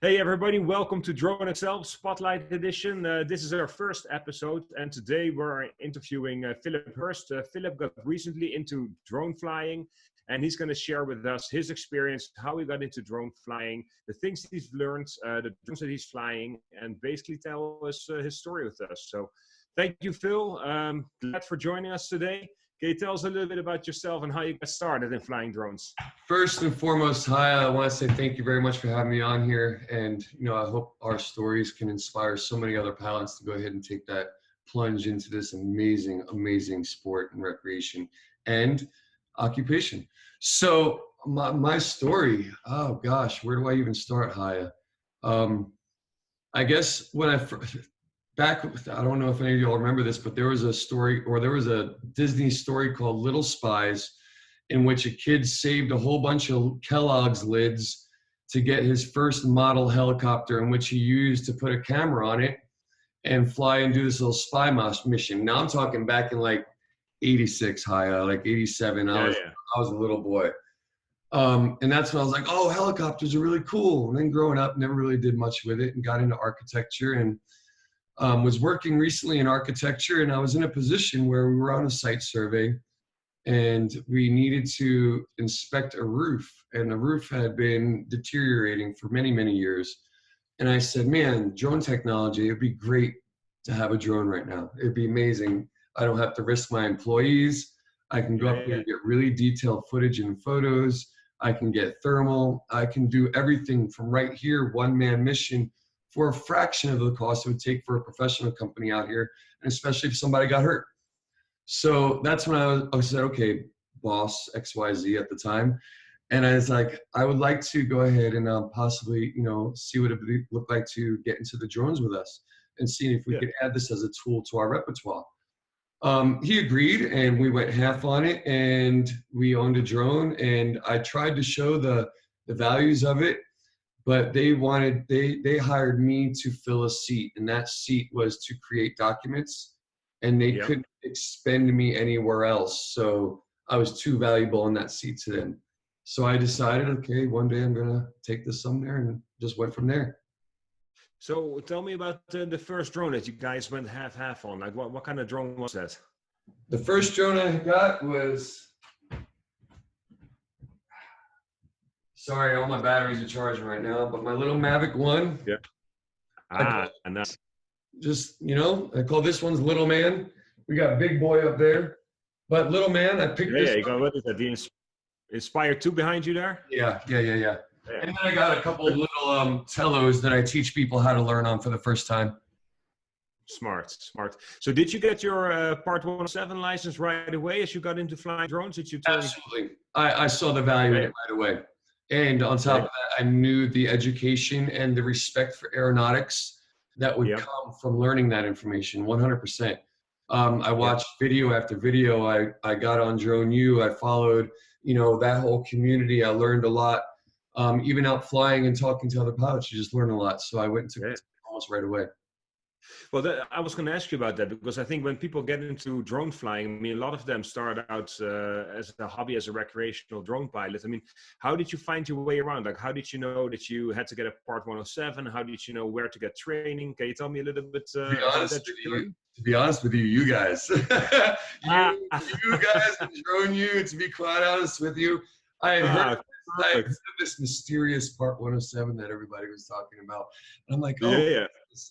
Hey everybody, welcome to DroneXL Spotlight edition. This is our first episode, and today we're interviewing Philip Hurst. Philip got recently into drone flying, and he's going to share with us his experience, how he got into drone flying, the things he's learned, the drones that he's flying, and basically tell us his story with us. So thank you, Phil. Glad for joining us today. Can you tell us a little bit about yourself and how you got started in flying drones? First and foremost, hi, I want to say thank you very much for having me on here. And, I hope our stories can inspire so many other pilots to go ahead and take that plunge into this amazing, amazing sport and recreation and occupation. So my story, oh gosh, where do I even start, Haya? I guess when I I don't know if any of y'all remember this, but there was a story, or there was a Disney story called Little Spies, in which a kid saved a whole bunch of Kellogg's lids to get his first model helicopter, in which he used to put a camera on it and fly and do this little spy mission. Now I'm talking back in like 86, Haya, like 87. I was a little boy. And that's when I was like, oh, helicopters are really cool. And then growing up, never really did much with it and got into architecture and was working recently in architecture. And I was in a position where we were on a site survey and we needed to inspect a roof, and the roof had been deteriorating for many, many years. And I said, man, drone technology, it'd be great to have a drone right now. It'd be amazing. I don't have to risk my employees. I can go up here and get really detailed footage and photos. I can get thermal. I can do everything from right here, one-man mission, for a fraction of the cost it would take for a professional company out here, and especially if somebody got hurt. So that's when I said, okay, boss XYZ at the time. And I was like, I would like to go ahead and possibly, see what it would look like to get into the drones with us and see if we could add this as a tool to our repertoire. He agreed, and we went half on it, and we owned a drone, and I tried to show the values of it, but they hired me to fill a seat, and that seat was to create documents, and they couldn't expend me anywhere else. So I was too valuable in that seat to them. So I decided, okay, one day I'm gonna take this somewhere, and just went from there. So tell me about the first drone that you guys went half on. Like what kind of drone was that? The first drone I got was, sorry, all my batteries are charging right now, but my little Mavic 1. Yeah. Nice. Just, I call this one's Little Man. We got Big Boy up there. But Little Man, I picked this. Yeah, you got, what is that? The Inspire 2 behind you there? Yeah. And then I got a couple of little tellos that I teach people how to learn on for the first time. Smart. So did you get your Part 107 license right away as you got into flying drones? Absolutely. I saw the value in it right away. And on top of that, I knew the education and the respect for aeronautics that would come from learning that information, 100%. I watched video after video. I got on Drone U. I followed, that whole community. I learned a lot. Even out flying and talking to other pilots, you just learn a lot. So I went to almost right away. Well, I was going to ask you about that, because I think when people get into drone flying, I mean, a lot of them start out as a hobby, as a recreational drone pilot. I mean, how did you find your way around? Like, how did you know that you had to get a Part 107? How did you know where to get training? Can you tell me a little bit about that? To be honest with you, you guys, you guys and Drone U, to be quite honest with you, I had heard this mysterious Part 107 that everybody was talking about. And I'm like,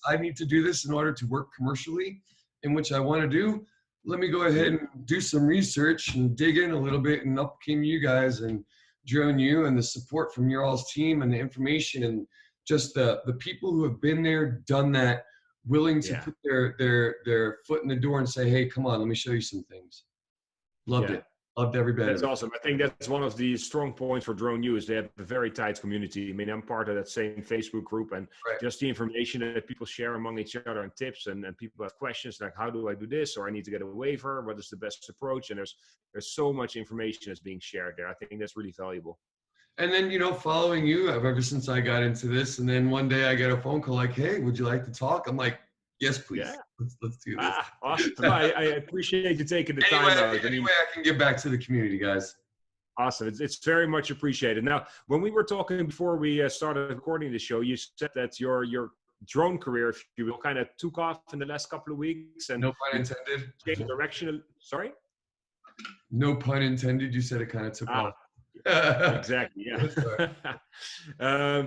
I need to do this in order to work commercially, in which I want to do. Let me go ahead and do some research and dig in a little bit, and up came you guys and Drone U, and the support from your all's team and the information and just the people who have been there, done that, willing to put their foot in the door and say, hey, come on, let me show you some things. Loved it. Loved every bit. That's awesome. I think that's one of the strong points for Drone U is they have a very tight community. I mean, I'm part of that same Facebook group, and just the information that people share among each other and tips, and people have questions like, how do I do this? Or I need to get a waiver. What is the best approach? And there's so much information that's being shared there. I think that's really valuable. And then, following you ever since I got into this, and then one day I get a phone call like, hey, would you like to talk? I'm like, yes, please. Yeah. Let's do this. Awesome. I appreciate you taking the time out. Anyway, I can give back to the community, guys. Awesome. It's very much appreciated. Now, when we were talking before we started recording the show, you said that your drone career, if you will, kind of took off in the last couple of weeks, and No pun intended. changed direction. Sorry? No pun intended. You said it kind of took off. Exactly. Yeah.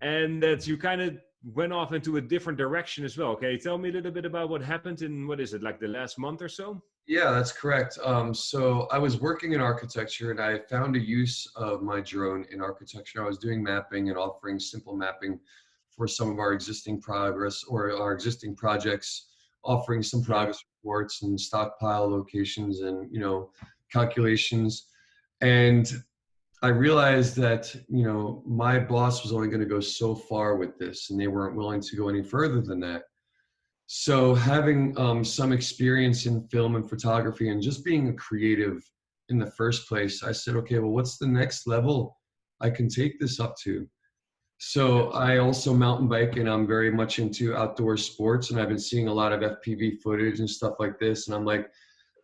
And that you kind of went off into a different direction as well. Okay, tell me a little bit about what happened in, what is it, like the last month or so? Yeah, that's correct. So I was working in architecture and I found a use of my drone in architecture. I was doing mapping and offering simple mapping for some of our existing progress or our existing projects, offering some progress reports and stockpile locations and, calculations. And I realized that, my boss was only going to go so far with this and they weren't willing to go any further than that. So having some experience in film and photography and just being a creative in the first place, I said, okay, well, what's the next level I can take this up to? So I also mountain bike and I'm very much into outdoor sports and I've been seeing a lot of FPV footage and stuff like this. And I'm like,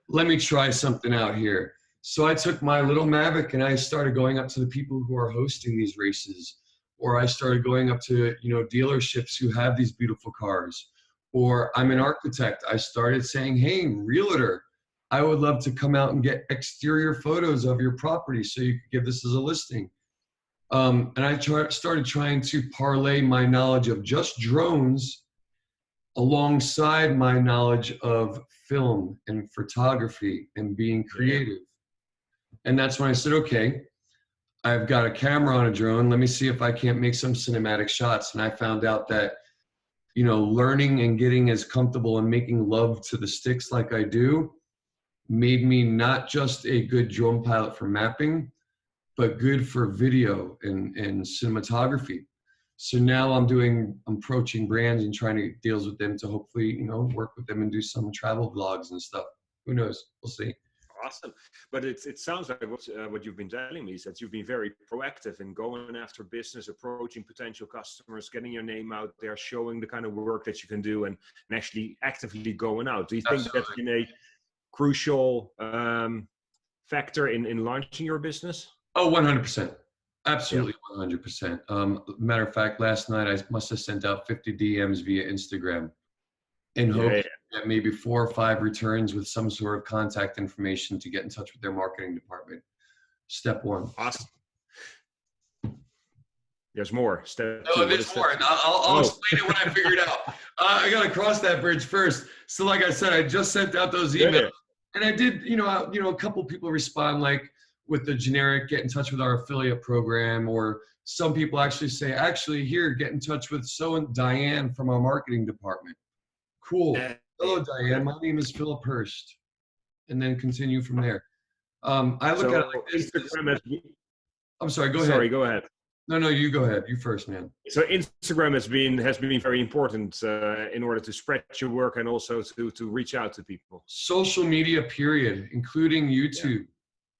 let me try something out here. So I took my little Mavic and I started going up to the people who are hosting these races, or I started going up to, dealerships who have these beautiful cars. Or I'm an architect. I started saying, hey, realtor, I would love to come out and get exterior photos of your property so you could give this as a listing. And I started trying to parlay my knowledge of just drones alongside my knowledge of film and photography and being creative. And that's when I said, okay, I've got a camera on a drone. Let me see if I can't make some cinematic shots. And I found out that learning and getting as comfortable and making love to the sticks like I do made me not just a good drone pilot for mapping, but good for video and cinematography. So now I'm approaching brands and trying to get deals with them to hopefully, work with them and do some travel vlogs and stuff. Who knows? We'll see. Awesome. But it sounds like what you've been telling me is that you've been very proactive in going after business, approaching potential customers, getting your name out there, showing the kind of work that you can do, and actually actively going out. Do you think that's been a crucial factor in launching your business? Oh, 100%. Absolutely, 100%. Matter of fact, last night I must have sent out 50 DMs via Instagram in hopes that maybe 4 or 5 returns with some sort of contact information to get in touch with their marketing department. Step 1. Awesome. There's more. Step 2. No, there's more. I'll explain it when I figure it out. I got to cross that bridge first. So like I said, I just sent out those emails. And I did, a couple people respond like with the generic, get in touch with our affiliate program, or some people actually say, here, get in touch with Diane from our marketing department. Cool. Hello, Diane. My name is Philip Hurst. And then continue from there. I look at it like this. I'm sorry, go ahead. Sorry, go ahead. No, you go ahead. You first, man. So Instagram has been very important in order to spread your work and also to reach out to people. Social media, period, including YouTube. Yeah.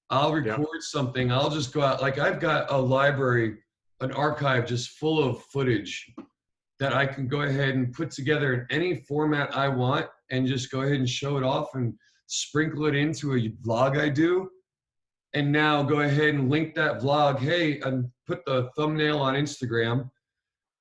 I'll record something. I'll just go out. Like I've got a library, an archive just full of footage that I can go ahead and put together in any format I want and just go ahead and show it off and sprinkle it into a vlog I do. And now go ahead and link that vlog. Hey, and put the thumbnail on Instagram.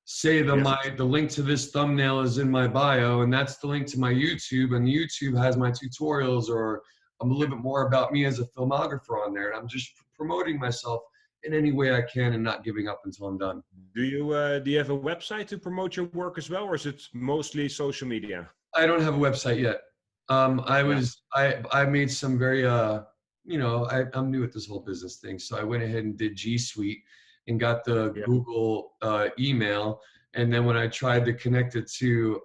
Say the link to this thumbnail is in my bio, and that's the link to my YouTube. And YouTube has my tutorials, or a little bit more about me as a filmographer on there. And I'm just promoting myself in any way I can and not giving up until I'm done. Do you have a website to promote your work as well, or is it mostly social media? I don't have a website yet. I made some very I'm new at this whole business thing. So I went ahead and did G Suite and got the Google email. And then when I tried to connect it to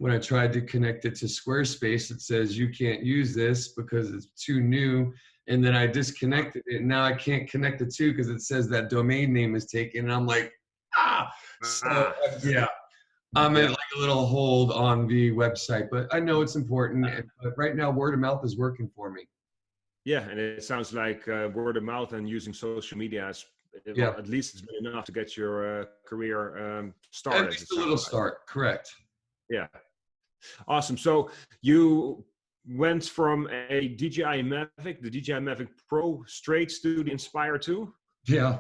Squarespace, it says you can't use this because it's too new. And then I disconnected it. And now I can't connect it to because it says that domain name is taken. And I'm like, So I'm at like a little hold on the website, but I know it's important. But right now, word of mouth is working for me. Yeah, and it sounds like word of mouth and using social media at least it's been enough to get your career started. At least a little start, correct. Yeah. Awesome. So you went from a DJI Mavic, the DJI Mavic Pro, straight to the Inspire 2. Yeah.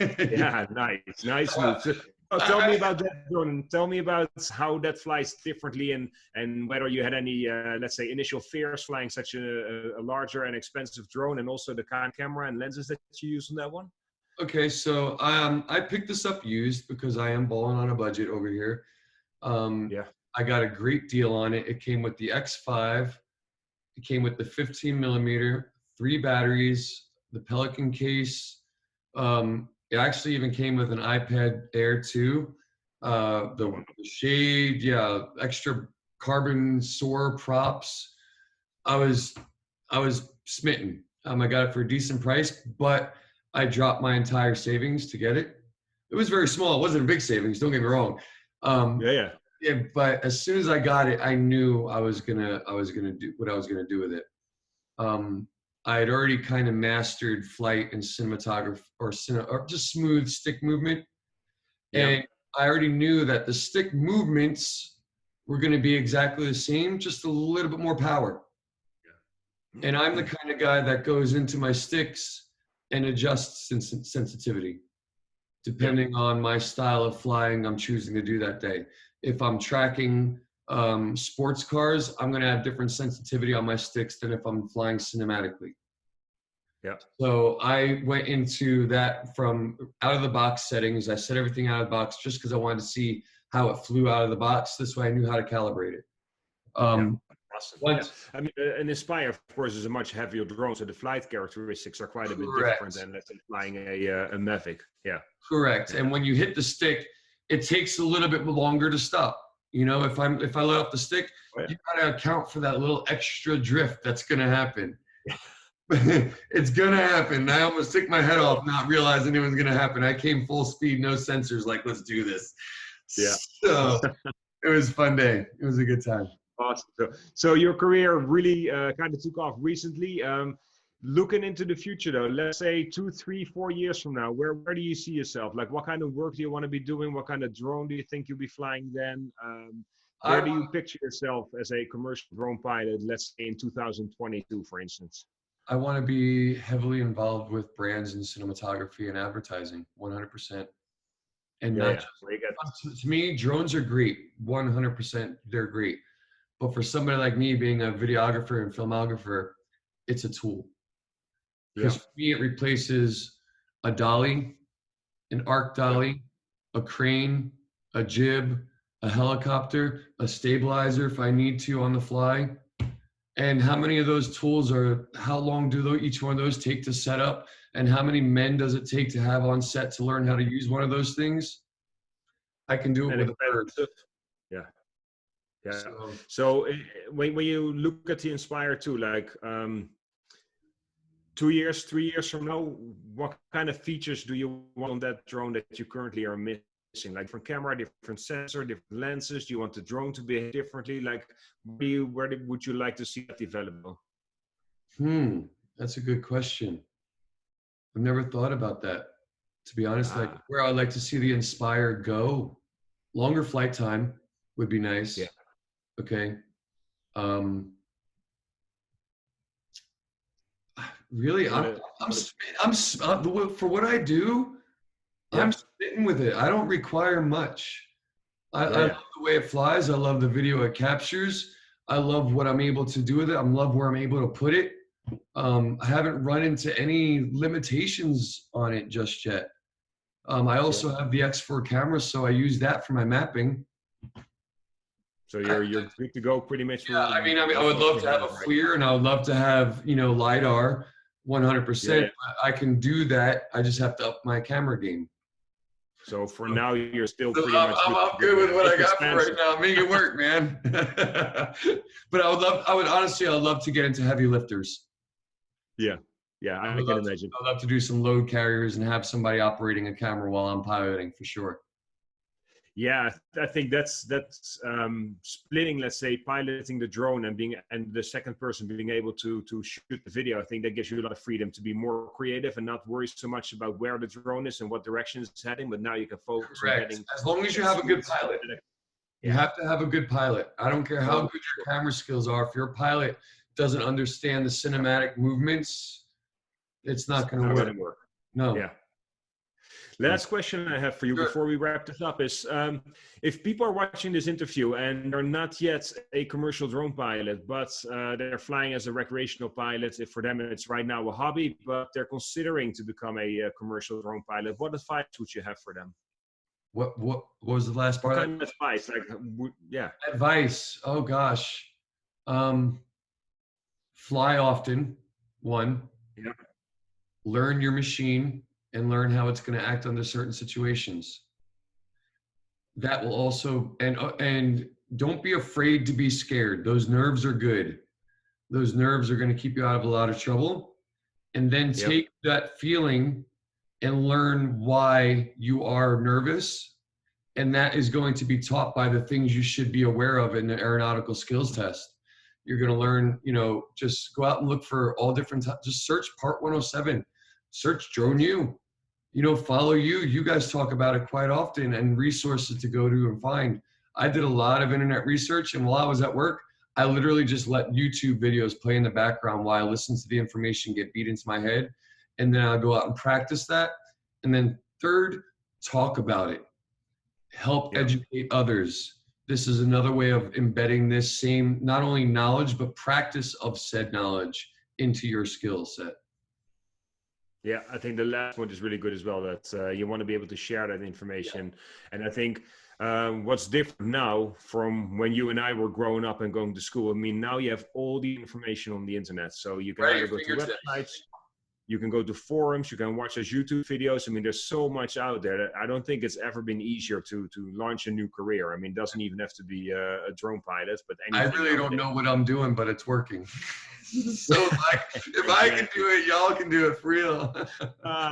Yeah, nice move. So, tell me about that drone, and tell me about how that flies differently, and whether you had any, let's say, initial fears flying such a larger and expensive drone, and also the kind of camera and lenses that you use on that one. Okay, so I picked this up used because I am balling on a budget over here. Yeah. I got a great deal on it. It came with the X5. It came with the 15 millimeter, 3 batteries, the Pelican case. It actually even came with an iPad Air 2, the shade, yeah, extra carbon SOAR props. I was smitten. I got it for a decent price, but I dropped my entire savings to get it. It was very small. It wasn't a big savings. Don't get me wrong. Yeah. Yeah, but as soon as I got it, I knew I was gonna do what I was gonna do with it. I had already kind of mastered flight and cinematography or just smooth stick movement, and I already knew that the stick movements were going to be exactly the same, just a little bit more power. And I'm the kind of guy that goes into my sticks and adjusts sensitivity depending on my style of flying I'm choosing to do that day. If I'm tracking sports cars, I'm going to have different sensitivity on my sticks than if I'm flying cinematically. Yeah. So I went into that from out of the box settings. I set everything out of the box just because I wanted to see how it flew out of the box. This way I knew how to calibrate it. Awesome. Yeah. I mean, an Inspire, of course, is a much heavier drone, so the flight characteristics are quite a bit different than, let's say, flying a Mavic. Yeah. Correct. And when you hit the stick, it takes a little bit longer to stop. You know, if I let off the stick, you gotta account for that little extra drift that's gonna happen. It's gonna happen. I almost took my head off, not realizing it was gonna happen. I came full speed, no sensors, like, let's do this. Yeah. So it was a fun day. It was a good time. Awesome. So your career really kind of took off recently. Looking into the future, though, let's say 2, 3, 4 years from now, where do you see yourself? Like, what kind of work do you want to be doing? What kind of drone do you think you'll be flying then? Where do you picture yourself as a commercial drone pilot, let's say in 2022, for instance? I want to be heavily involved with brands and cinematography and advertising, 100%. And to me, drones are great, 100%. They're great. But for somebody like me, being a videographer and filmographer, it's a tool. Because for me, it replaces a dolly, an arc dolly, a crane, a jib, a helicopter, a stabilizer if I need to on the fly. And how many of those tools how long do each one of those take to set up? And how many men does it take to have on set to learn how to use one of those things? I can do it with a bird. Yeah. Yeah. So when you look at the Inspire 2, like 2 years, 3 years from now, what kind of features do you want on that drone that you currently are missing? Like different camera, different sensor, different lenses? Do you want the drone to behave differently? Like, where would you like to see that develop? That's a good question. I've never thought about that. To be honest, like where I'd like to see the Inspire go, longer flight time would be nice. Yeah. Okay. Really, I'm for what I do, I'm sitting with it. I don't require much. I love the way it flies. I love the video it captures. I love what I'm able to do with it. I love where I'm able to put it. I haven't run into any limitations on it just yet. I also have the X4 camera, so I use that for my mapping. So you're good to go pretty much. Yeah, I mean, I would love to have a FLIR, and I would love to have, LiDAR, 100%. I can do that. I just have to up my camera game. So for now, you're still pretty much. I'm good with what I got for right now. Make it work, man. But I'd love to get into heavy lifters. Yeah, I can imagine. I'd love to do some load carriers and have somebody operating a camera while I'm piloting, for sure. Yeah, I think that's splitting, let's say, piloting the drone and the second person being able to shoot the video. I think that gives you a lot of freedom to be more creative and not worry so much about where the drone is and what direction it's heading. But now you can focus on heading. As long as you have a good pilot. You have to have a good pilot. I don't care how good your camera skills are. If your pilot doesn't understand the cinematic movements, it's not going to work. No. Yeah. Last question I have for you before we wrap this up is, if people are watching this interview and are not yet a commercial drone pilot, but they're flying as a recreational pilot, if for them it's right now a hobby, but they're considering to become a commercial drone pilot, what advice would you have for them? What was the last part? What kind of advice? Like, yeah. Advice. Oh gosh. Fly often. One. Yeah. Learn your machine and learn how it's going to act under certain situations. That will also, and don't be afraid to be scared. Those nerves are good. Those nerves are going to keep you out of a lot of trouble. And then take that feeling and learn why you are nervous. And that is going to be taught by the things you should be aware of in the aeronautical skills test. You're going to learn, just go out and look for all different types. Just search Part 107, search Drone U, follow you. You guys talk about it quite often, and resources to go to and find. I did a lot of internet research, and while I was at work, I literally just let YouTube videos play in the background while I listened to the information get beat into my head. And then I'll go out and practice that. And then third, talk about it. Help educate others. This is another way of embedding this same, not only knowledge, but practice of said knowledge into your skill set. Yeah, I think the last one is really good as well, that you want to be able to share that information. And I think what's different now from when you and I were growing up and going to school, I mean, now you have all the information on the internet. So you can either go to websites, you can go to forums, you can watch those YouTube videos. I mean, there's so much out there that I don't think it's ever been easier to launch a new career. I mean, it doesn't even have to be a drone pilot, but anything. I really don't know what I'm doing, but it's working. So like, if I can do it, y'all can do it for real.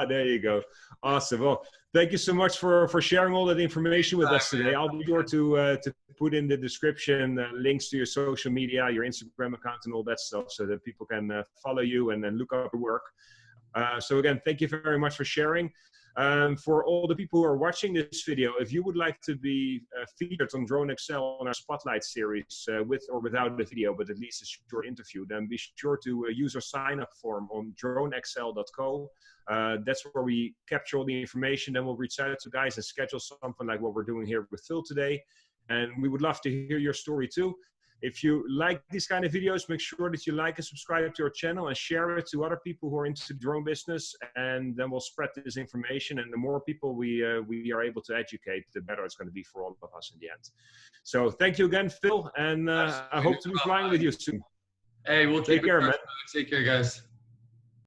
There you go. Awesome. Well, thank you so much for sharing all that information with us today. I'll be sure to put in the description links to your social media, your Instagram account, and all that stuff, so that people can follow you and then look up your work. So again, thank you very much for sharing. For all the people who are watching this video, if you would like to be featured on DroneXL on our Spotlight series, with or without the video, but at least a short interview, then be sure to use our sign-up form on dronexl.co. That's where we capture all the information. Then we'll reach out to guys and schedule something like what we're doing here with Phil today. And we would love to hear your story too. If you like these kind of videos, make sure that you like and subscribe to our channel and share it to other people who are into the drone business, and then we'll spread this information. And the more people we are able to educate, the better it's going to be for all of us in the end. So thank you again, Phil, and I hope to be flying with you soon. Hey, we'll take care, man. Take care, guys.